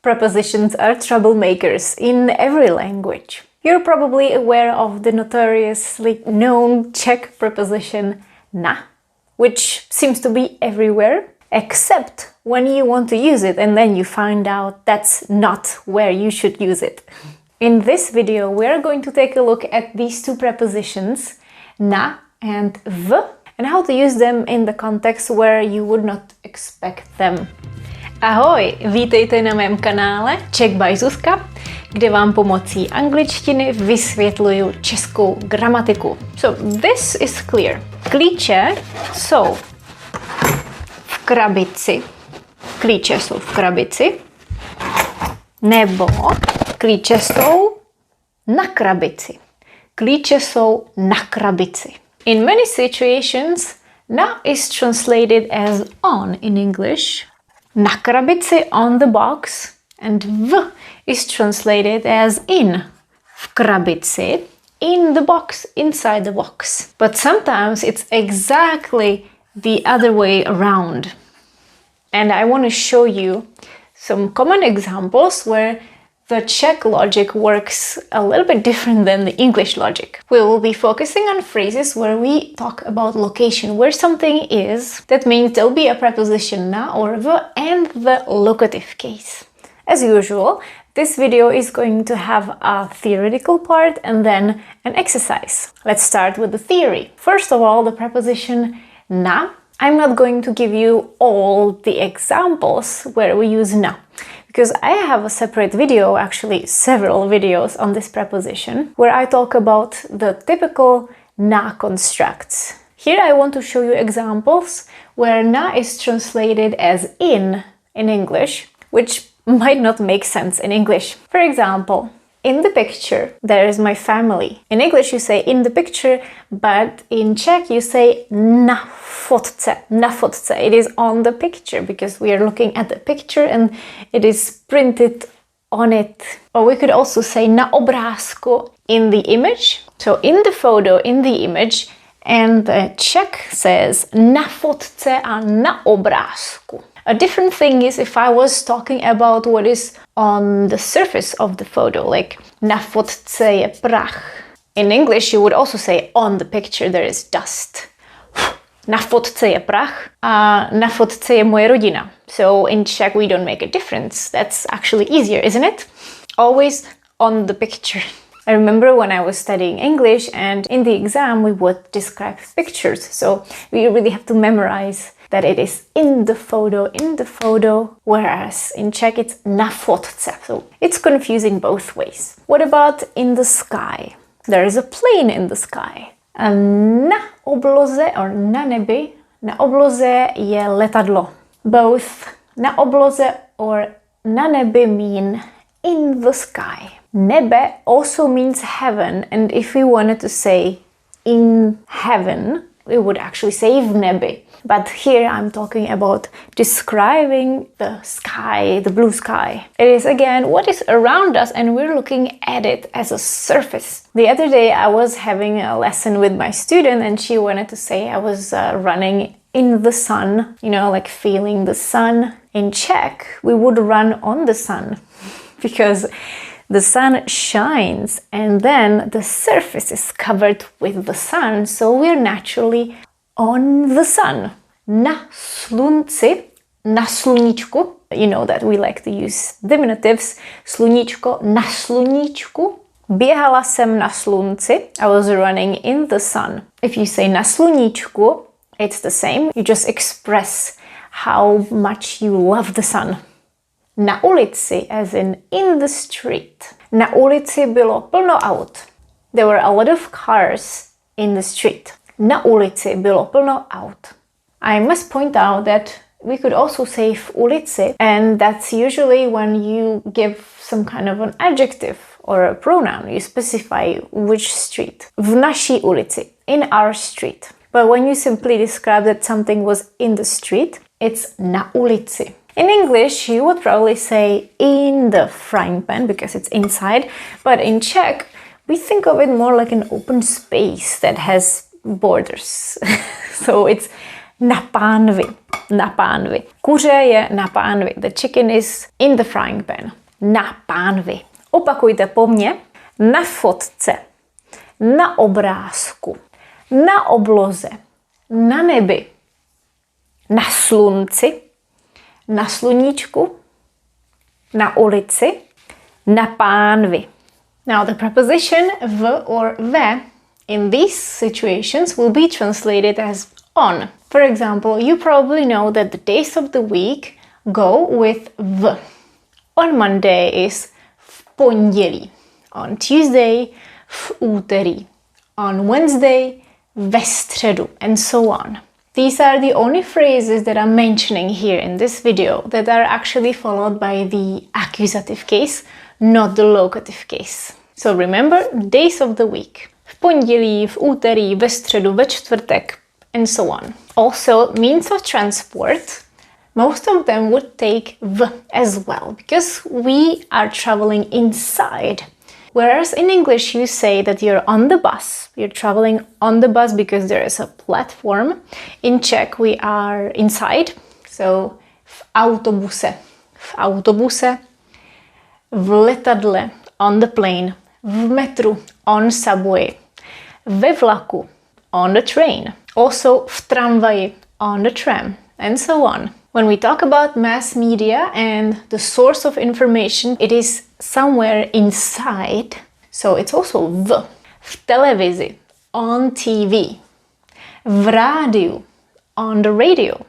Prepositions are troublemakers in every language. You're probably aware of the notoriously known Czech preposition na, which seems to be everywhere, except when you want to use it and then you find out that's not where you should use it. In this video, we're going to take a look at these two prepositions, na and v, and how to use them in the context where you would not expect them. Ahoj, vítejte na mém kanále Czech by Zuzka, kde vám pomocí angličtiny vysvětluju českou gramatiku. So this is clear. Klíče jsou v krabici. Klíče jsou v krabici. Nebo klíče jsou na krabici. Klíče jsou na krabici. In many situations, na is translated as on in English. Na krabici, on the box, and v is translated as in. V krabici, in the box, inside the box. But sometimes it's exactly the other way around. And I want to show you some common examples where the Czech logic works a little bit different than the English logic. We will be focusing on phrases where we talk about location, where something is. That means there'll be a preposition na or v and the locative case. As usual, this video is going to have a theoretical part and then an exercise. Let's start with the theory. First of all, the preposition na. I'm not going to give you all the examples where we use na, because I have a separate video, actually several videos on this preposition, where I talk about the typical na constructs. Here I want to show you examples where na is translated as in English, which might not make sense in English. For example, in the picture, there is my family. In English you say in the picture, but in Czech you say na fotce. Na fotce. It is on the picture because we are looking at the picture and it is printed on it. Or we could also say na obrázku, in the image. So in the photo, in the image, and the Czech says na fotce a na obrázku. A different thing is if I was talking about what is on the surface of the photo, like na fotce je prach. In English, you would also say on the picture there is dust. Na fotce je prach, a na fotce je moje rodina. So in Czech we don't make a difference. That's actually easier, isn't it? Always on the picture. I remember when I was studying English and in the exam we would describe pictures. So we really have to memorize that it is in the photo, whereas in Czech it's na fotce. So it's confusing both ways. What about in the sky? There is a plane in the sky. Na obloze or na nebi, na obloze je letadlo. Both na obloze or na nebi mean in the sky. Nebe also means heaven, and if we wanted to say in heaven, we would actually say v nebi. But here I'm talking about describing the sky, the blue sky. It is again what is around us and we're looking at it as a surface. The other day I was having a lesson with my student and she wanted to say I was running in the sun, you know, like feeling the sun. In Czech, we would run on the sun because the sun shines and then the surface is covered with the sun, so we're naturally on the sun. Na slunci, na sluníčku. You know that we like to use diminutives. Sluníčko, na sluníčku. Běhala jsem na slunci. I was running in the sun. If you say na sluníčku, it's the same. You just express how much you love the sun. Na ulici, as in the street. Na ulici bylo plno aut. There were a lot of cars in the street. Na ulici bylo plno aut. I must point out that we could also say v ulici, and that's usually when you give some kind of an adjective or a pronoun. You specify which street. V naší ulici, in our street. But when you simply describe that something was in the street, it's na ulici. In English, you would probably say in the frying pan because it's inside, but in Czech, we think of it more like an open space that has borders. So it's na pánvi. na pánvi. Kuře je na pánvi. The chicken is in the frying pan. Na pánvi. Opakujte po mně. Na fotce. Na obrázku. Na obloze. Na nebi. Na slunci. Na sluníčku. Na ulici. Na pánvi. Now the preposition v or ve in these situations will be translated as on. For example, you probably know that the days of the week go with v. On Monday is v pondělí. On Tuesday v úterý. On Wednesday ve středu, and so on. These are the only phrases that I'm mentioning here in this video that are actually followed by the accusative case, not the locative case. So remember, days of the week. V pondělí, v úterý, ve středu, ve čtvrtek, and so on. Also, means of transport, most of them would take v as well, because we are traveling inside. Whereas in English you say that you're on the bus, you're traveling on the bus because there is a platform. In Czech we are inside, so v autobuse, v letadle, on the plane, v metru, on subway, ve vlaku, on the train, also v tramvaji, on the tram, and so on. When we talk about mass media and the source of information, it is somewhere inside, so it's also v. V televizi, on TV, v rádiu, on the radio,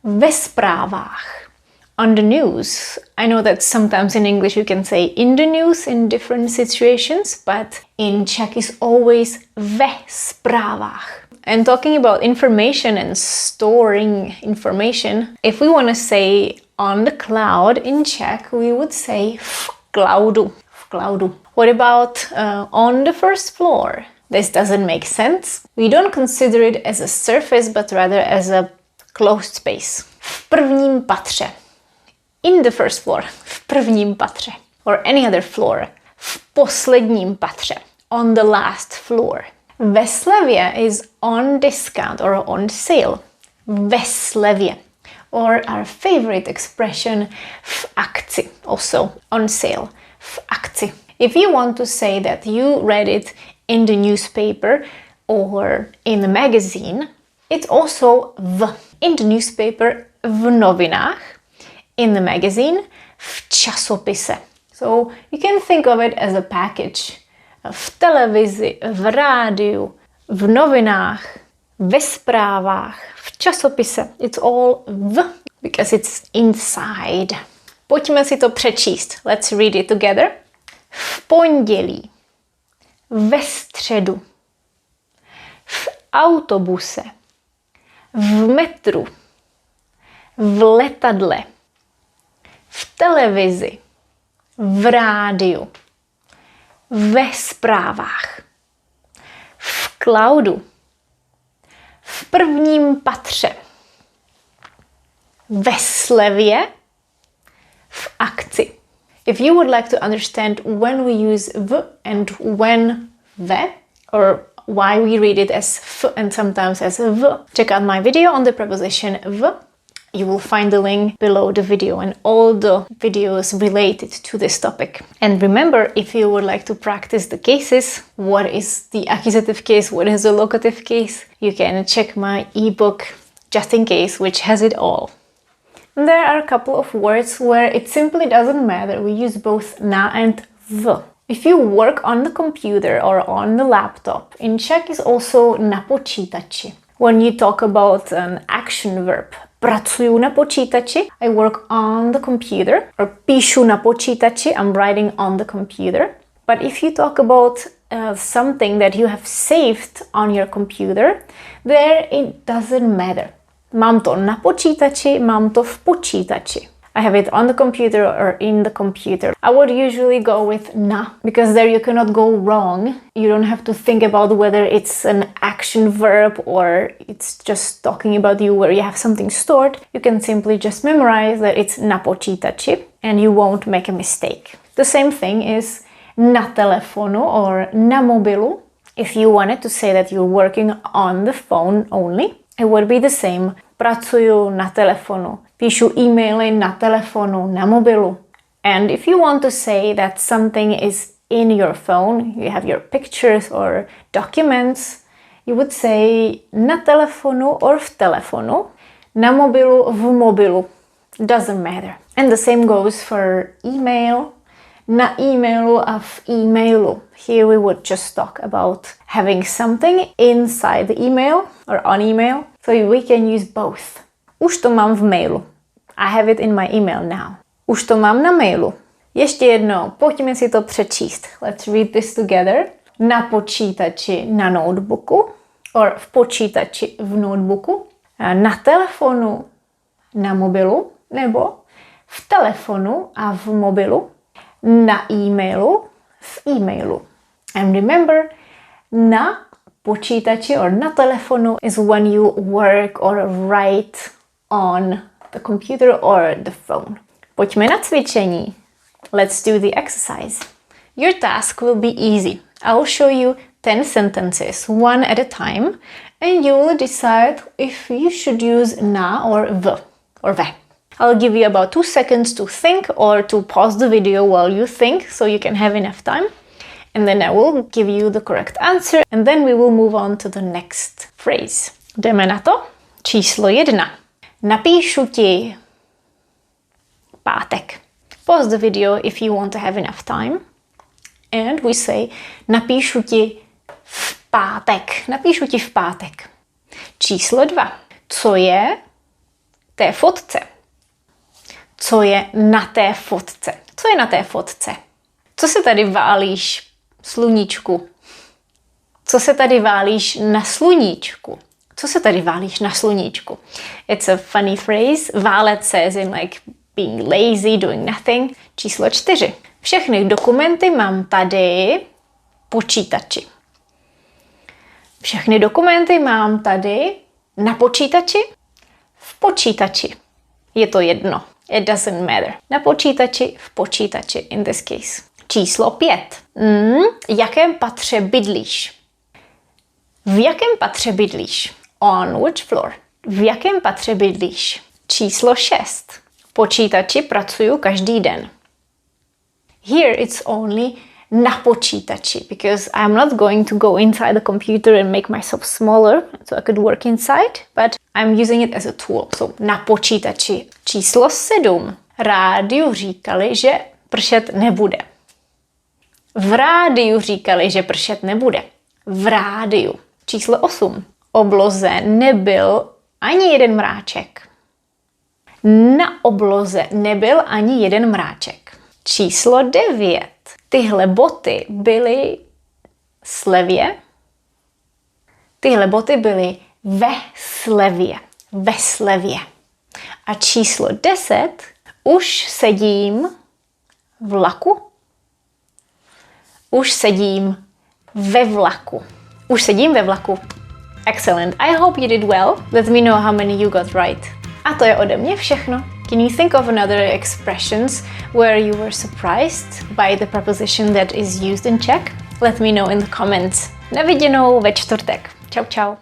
ve zprávách, on the news. I know that sometimes in English you can say in the news in different situations, but in Czech is always ve zprávách. And talking about information and storing information, if we want to say on the cloud in Czech, we would say v cloudu. V cloudu. What about on the first floor? This doesn't make sense. We don't consider it as a surface, but rather as a closed space. V prvním patře. In the first floor. V prvním patře. Or any other floor. V posledním patře. On the last floor. Ve slevě is on discount or on sale. Ve slevě. Or our favorite expression, v akci. Also on sale. V akci. If you want to say that you read it in the newspaper or in the magazine, it's also v. In the newspaper, v novinách. In the magazine, v časopise. So you can think of it as a package. V televizi, v rádiu, v novinách, ve zprávách, v časopise. It's all v, because it's inside. Pojďme si to přečíst. Let's read it together. V pondělí, ve středu, v autobuse, v metru, v letadle, v televizi, v rádiu, ve zprávách, v cloudu, v prvním patře, ve slevě, v akci. If you would like to understand when we use v and when ve, or why we read it as f and sometimes as v, check out my video on the preposition v. You will find the link below the video and all the videos related to this topic. And remember, if you would like to practice the cases, what is the accusative case, what is the locative case, you can check my ebook just in case, which has it all. There are a couple of words where it simply doesn't matter. We use both na and v. If you work on the computer or on the laptop, in Czech is also na počítači. When you talk about an action verb, pracuju na počítači, I work on the computer, or píšu na počítači, I'm writing on the computer. But if you talk about something that you have saved on your computer, there it doesn't matter. Mám to na počítači, mám to v počítači. I have it on the computer or in the computer. I would usually go with na, because there you cannot go wrong. You don't have to think about whether it's an action verb or it's just talking about you where you have something stored. You can simply just memorize that it's na počítači and you won't make a mistake. The same thing is na telefonu or na mobilu. If you wanted to say that you're working on the phone only, it would be the same pracuju na telefonu, píšu e-maily na telefonu, na mobilu. And if you want to say that something is in your phone, you have your pictures or documents, you would say na telefonu or v telefonu, na mobilu, v mobilu. Doesn't matter. And the same goes for email, na e-mailu a v e-mailu. Here we would just talk about having something inside the email or on email. So we can use both. Už to mám v mailu. I have it in my email now. Už to mám na mailu. Ještě jednou, pojďme si to přečíst. Let's read this together. Na počítači na notebooku, or v počítači v notebooku, na telefonu na mobilu, nebo v telefonu a v mobilu, na e-mailu, v e-mailu. And remember, na počítači or na telefonu is when you work or write on the computer or the phone. Pojďme na cvičení. Let's do the exercise. Your task will be easy. I will show you 10 sentences, one at a time, and you will decide if you should use na or v or ve. I'll give you about 2 seconds to think or to pause the video while you think so you can have enough time. And then I will give you the correct answer and then we will move on to the next phrase. Jdeme na to. Číslo 1. Napíšu ti pátek. Pause the video if you want to have enough time. And we say napíšu ti v pátek. Napíšu ti v pátek. Číslo 2. Co je té fotce? Co je na té fotce? Co je na té fotce? Co se tady válíš, sluníčku? Co se tady válíš na sluníčku? Co se tady válíš na sluníčku? It's a funny phrase. Válet se as in like being lazy, doing nothing. Číslo 4. Všechny dokumenty mám tady počítači. Všechny dokumenty mám tady na počítači, v počítači. Je to jedno. It doesn't matter. Na počítači, v počítači in this case. Číslo 5. Jakém patře bydlíš? V jakém patře bydlíš? On which floor? V jakém patře bydlíš? Číslo 6. V počítači pracuju každý den. Here it's only na počítači because I'm not going to go inside the computer and make myself smaller so I could work inside, but I'm using it as a tool. So na počítači. Číslo 7. Rádiu říkali, že pršet nebude. V rádiu říkali, že pršet nebude. V rádiu. Číslo 8. Obloze nebyl ani jeden mráček. Na obloze nebyl ani jeden mráček. Číslo 9. Tyhle boty byly slevě. Tyhle boty byly ve slevě. Ve slevě. A číslo 10. Už sedím v vlaku. Už sedím ve vlaku. Už sedím ve vlaku. Excellent. I hope you did well. Let me know how many you got right. A to je ode mě všechno. Can you think of another expressions where you were surprised by the preposition that is used in Czech? Let me know in the comments. Na viděnou ve čtvrtek. Čau, čau.